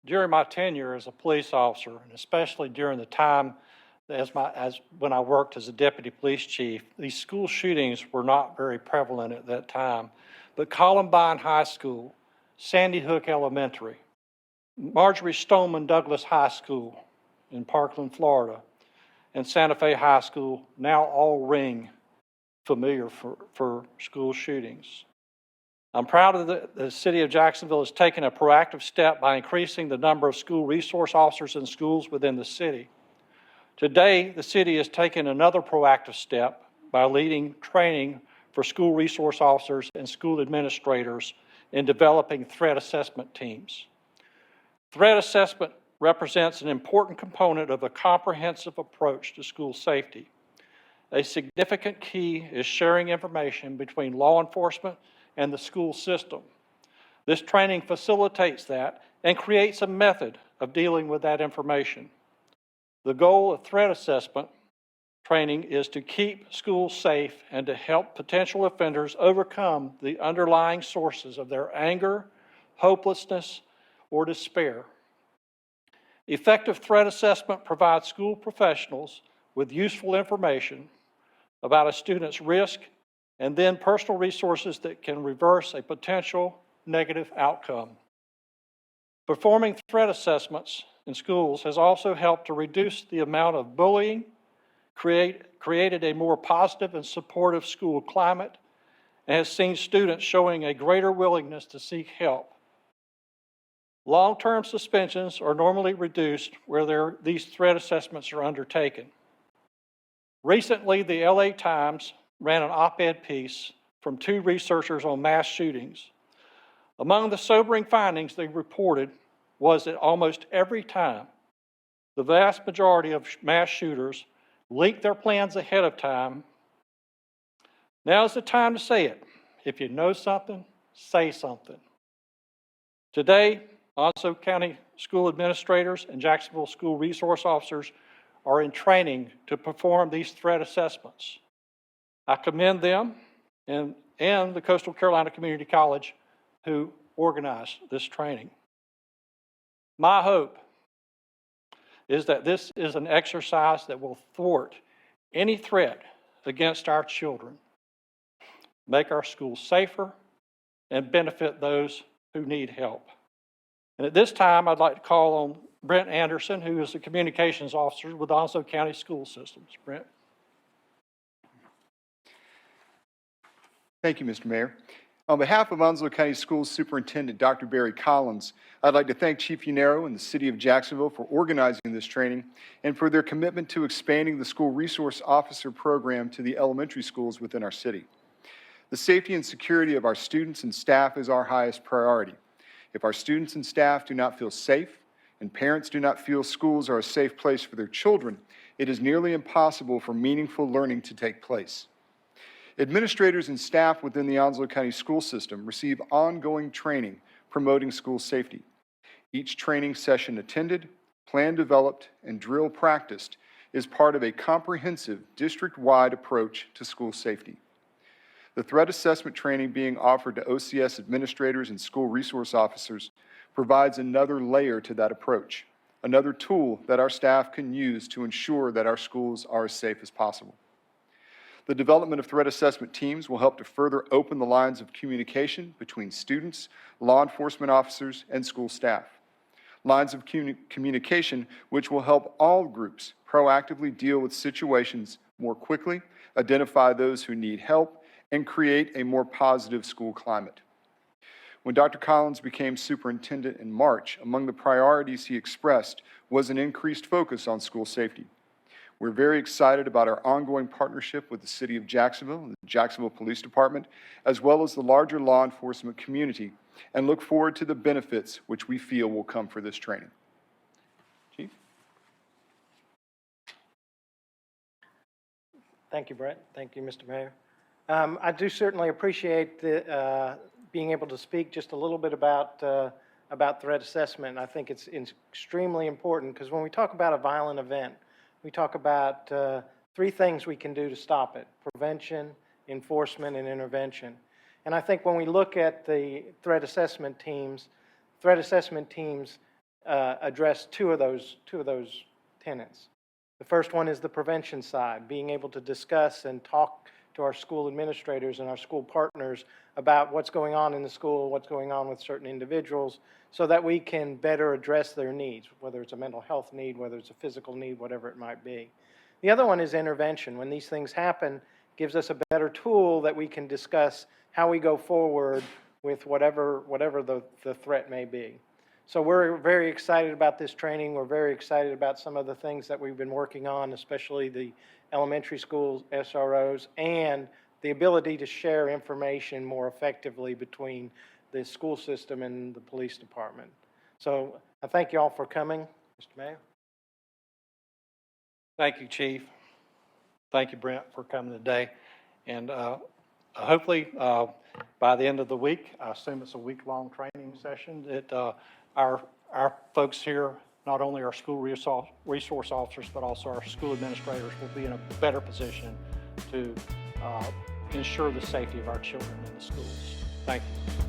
During my tenure as a police officer, and especially during the time as when I worked as a deputy police chief, these school shootings were not very prevalent at that time. But Columbine High School, Sandy Hook Elementary, Marjorie Stoneman Douglas High School in Parkland, Florida, and Santa Fe High School now all ring familiar for school shootings. I'm proud of the City of Jacksonville has taken a proactive step by increasing the number of school resource officers in schools within the city. Today, the city has taken another proactive step by leading training for school resource officers and school administrators in developing threat assessment teams. Threat assessment represents an important component of a comprehensive approach to school safety. A significant key is sharing information between law enforcement and the school system. This training facilitates that and creates a method of dealing with that information. The goal of threat assessment training is to keep schools safe and to help potential offenders overcome the underlying sources of their anger, hopelessness, or despair. Effective threat assessment provides school professionals with useful information about a student's risk and then personal resources that can reverse a potential negative outcome. Performing threat assessments in schools has also helped to reduce the amount of bullying, created a more positive and supportive school climate, and has seen students showing a greater willingness to seek help. Long-term suspensions are normally reduced where these threat assessments are undertaken. Recently, the LA Times ran an op-ed piece from 2 researchers on mass shootings. Among the sobering findings they reported was that almost every time, the vast majority of mass shooters leak their plans ahead of time. Now's the time to say it. If you know something, say something. Today, Onslow County school administrators and Jacksonville school resource officers are in training to perform these threat assessments. I commend them and the Coastal Carolina Community College who organized this training. My hope is that this is an exercise that will thwart any threat against our children, make our schools safer, and benefit those who need help. And at this time, I'd like to call on Brent Anderson, who is the communications officer with Onslow County School Systems. Brent. Thank you, Mr. Mayor. On behalf of Onslow County Schools Superintendent Dr. Barry Collins, I'd like to thank Chief Yaniero and the City of Jacksonville for organizing this training and for their commitment to expanding the School Resource Officer program to the elementary schools within our city. The safety and security of our students and staff is our highest priority. If our students and staff do not feel safe and parents do not feel schools are a safe place for their children, it is nearly impossible for meaningful learning to take place. Administrators and staff within the Onslow County school system receive ongoing training promoting school safety. Each training session attended, plan developed, and drill practiced is part of a comprehensive district-wide approach to school safety. The threat assessment training being offered to OCS administrators and school resource officers provides another layer to that approach, another tool that our staff can use to ensure that our schools are as safe as possible. The development of threat assessment teams will help to further open the lines of communication between students, law enforcement officers, and school staff. Lines of communication which will help all groups proactively deal with situations more quickly, identify those who need help, and create a more positive school climate. When Dr. Collins became superintendent in March, among the priorities he expressed was an increased focus on school safety. We're very excited about our ongoing partnership with the City of Jacksonville and the Jacksonville Police Department, as well as the larger law enforcement community, and look forward to the benefits which we feel will come for this training. Chief? Thank you, Brent. Thank you, Mr. Mayor. I do certainly appreciate being able to speak just a little bit about threat assessment. I think it's extremely important because when we talk about a violent event, we talk about 3 things we can do to stop it: prevention, enforcement, and intervention. And I think when we look at the threat assessment teams address two of those tenets. The first one is the prevention side, being able to discuss and talk to our school administrators and our school partners about what's going on in the school, what's going on with certain individuals, so that we can better address their needs, whether it's a mental health need, whether it's a physical need, whatever it might be. The other one is intervention. When these things happen, gives us a better tool that we can discuss how we go forward with whatever the threat may be. So we're very excited about this training. We're very excited about some of the things that we've been working on, especially the elementary schools, SROs, and the ability to share information more effectively between the school system and the police department. So I thank you all for coming. Mr. Mayor. Thank you, Chief. Thank you, Brent, for coming today. And hopefully, by the end of the week, I assume it's a week-long training session, that our folks here, not only our school resource officers, but also our school administrators, will be in a better position to ensure the safety of our children in the schools. Thank you.